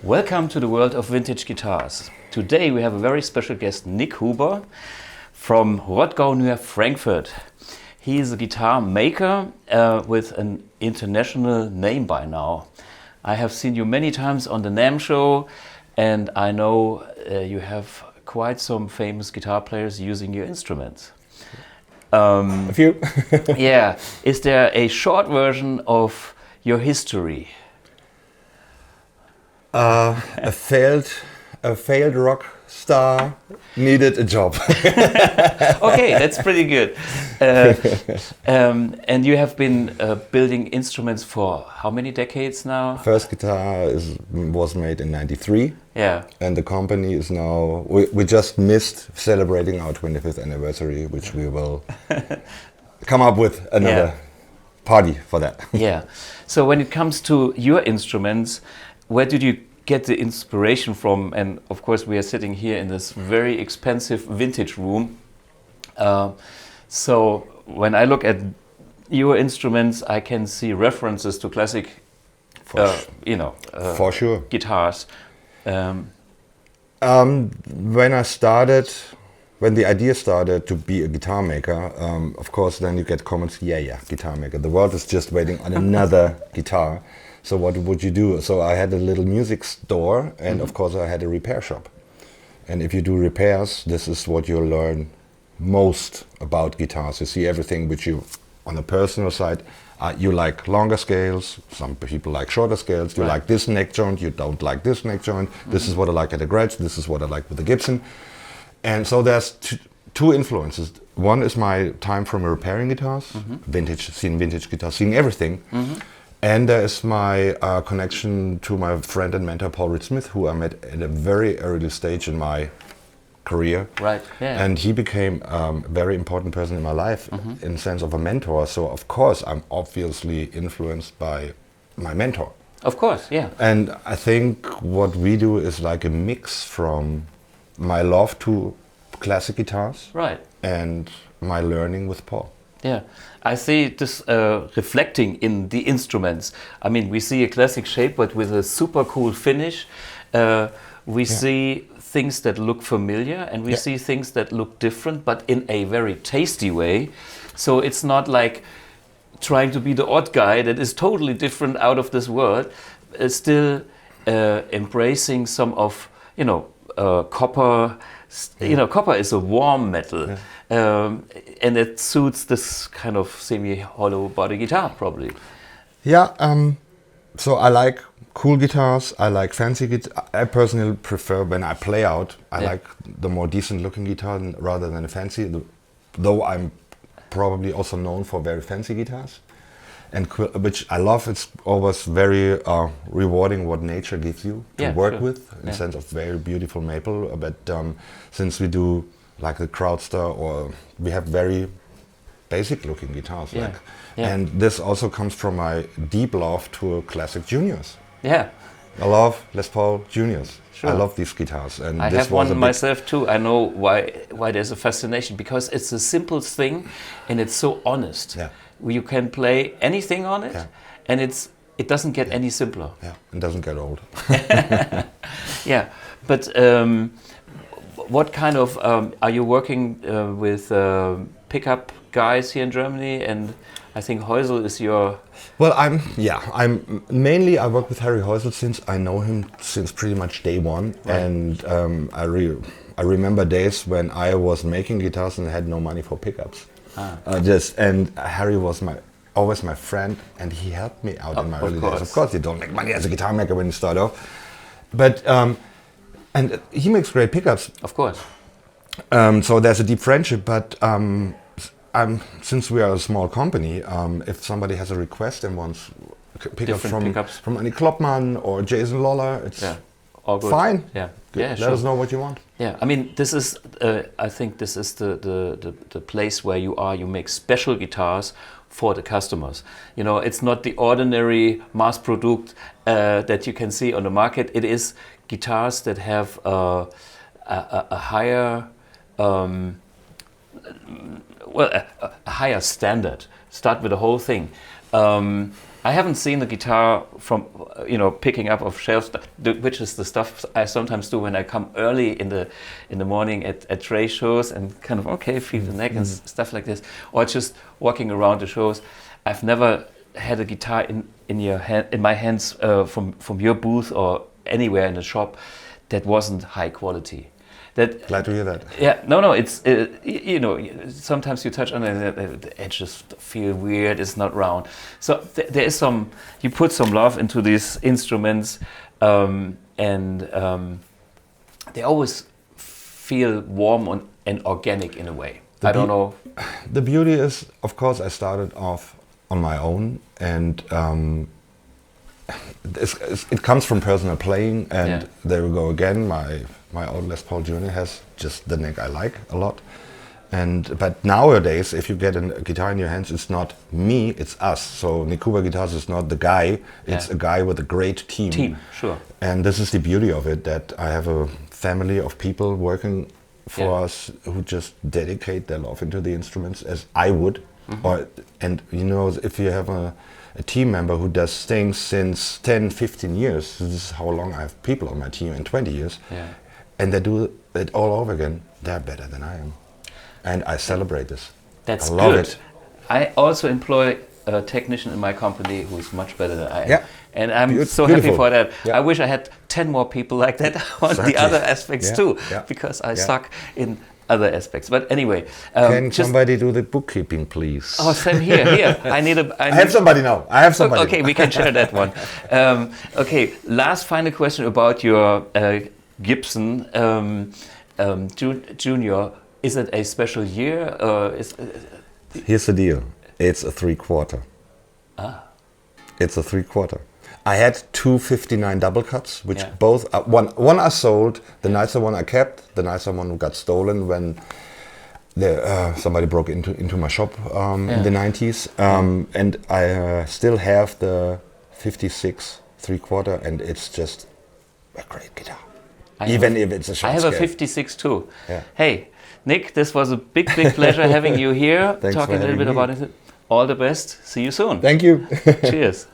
Welcome to the world of vintage guitars. Today we have a very special guest, Nik Huber from Rottgau near Frankfurt. He is a guitar maker with an international name by now. I have seen you many times on the NAMM show, and I know you have quite some famous guitar players using your instruments. A few. Yeah. Is there a short version of your history? A failed rock star needed a job. Okay, that's pretty good. And you have been building instruments for how many decades now? First guitar was made in '93. Yeah. And the company is now, we just missed celebrating our 25th anniversary, which we will come up with another party for that. Yeah. So when it comes to your instruments, where did you get the inspiration from? And of course we are sitting here in this very expensive vintage room. So when I look at your instruments, I can see references to classic, for sure, guitars. When the idea started to be a guitar maker, of course, then you get comments, guitar maker. The world is just waiting on another guitar. So what would you do? So I had a little music store, and of course I had a repair shop. And if you do repairs, this is what you'll learn most about guitars. You see everything which you, on the personal side, you like longer scales, some people like shorter scales, you like this neck joint, you don't like this neck joint, this is what I like at a Gretsch, this is what I like with the Gibson. And so there's two influences. One is my time from repairing guitars, seeing vintage guitars, seeing everything. And there is my connection to my friend and mentor, Paul Smith, who I met at a very early stage in my career. Right, yeah. And he became a very important person in my life in the sense of a mentor. So, of course, I'm obviously influenced by my mentor. Of course, yeah. And I think what we do is like a mix from my love to classic guitars and my learning with Paul. Yeah, I see this reflecting in the instruments. I mean, we see a classic shape, but with a super cool finish. We see things that look familiar, and we see things that look different, but in a very tasty way. So it's not like trying to be the odd guy that is totally different out of this world. Still embracing some of, copper. Copper is a warm metal, and it suits this kind of semi-hollow body guitar, probably. Yeah, so I like cool guitars, I like fancy guitars. I personally prefer, when I play out, I like the more decent looking guitar rather than a fancy, though I'm probably also known for very fancy guitars. And which I love. It's always very rewarding what nature gives you to work with, in the sense of very beautiful maple. But since we do like the Crowdster, or we have very basic looking guitars, and this also comes from my deep love to classic juniors. Yeah, I love Les Paul Juniors. Sure. I love these guitars, and I this have one myself too. I know why there's a fascination, because it's the simplest thing, and it's so honest. Yeah. You can play anything on it, and it doesn't get any simpler. Yeah, it doesn't get old. Yeah, but what kind of are you working with pickup guys here in Germany? And I think Häusl is your. Well, I work with Harry Häusl since I know him since pretty much day one, and I remember days when I was making guitars and I had no money for pickups. And Harry was always my friend, and he helped me out in my early days. Of course, you don't make money as a guitar maker when you start off, but and he makes great pickups. Of course. So there's a deep friendship, but since we are a small company, if somebody has a request and wants pickups from Annie Kloppmann or Jason Lawler, it's all good. Fine. Yeah. Let us know what you want. Yeah, I mean, this is. I think this is the place where you make special guitars for the customers. It's not the ordinary mass product that you can see on the market. It is guitars that have a higher, a higher standard. Start with the whole thing. I haven't seen the guitar from picking up off shelves, which is the stuff I sometimes do when I come early in the morning at trade shows and kind of feel the neck and stuff like this, or just walking around the shows. I've never had a guitar in my hands from your booth or anywhere in the shop that wasn't high quality. Glad to hear that. Yeah, no, it's sometimes you touch on it, the edges feel weird. It's not round. So there is you put some love into these instruments, and they always feel warm and organic in a way. I don't know. The beauty is, of course, I started off on my own, and it comes from personal playing, and there we go again. My old Les Paul Jr. has just the neck I like a lot, but nowadays, if you get a guitar in your hands, it's not me, it's us. So Nik Huber Guitars is not the guy; it's a guy with a great team. Sure. And this is the beauty of it, that I have a family of people working for us who just dedicate their love into the instruments as I would. If you have a team member who does things since 10, 15 years, this is how long I have people on my team in 20 years, and they do it all over again, they're better than I am. And I celebrate this. That's I love good. it. I also employ a technician in my company who is much better than I am. Yeah. And I'm so beautiful. happy for that. Yeah. I wish I had 10 more people like that on the other aspects too, because I suck in other aspects. But anyway, can somebody do the bookkeeping, please? Oh, same here. I have somebody now. I have somebody. Okay, we can share that one. Okay, last final question about your Gibson Junior. Is it a special year? Here's the deal. It's a 3/4. It's a 3/4. I had two 59 double cuts, which both one I sold. The nicer one I kept. The nicer one got stolen when somebody broke into my shop in the 90s. And I still have the 56 3/4, and it's just a great guitar. Even if it's a short I have scale. a 56 too. Yeah. Hey, Nik, this was a big pleasure having you here. Thanks talking for a little bit having me. about it. All the best. See you soon. Thank you. Cheers.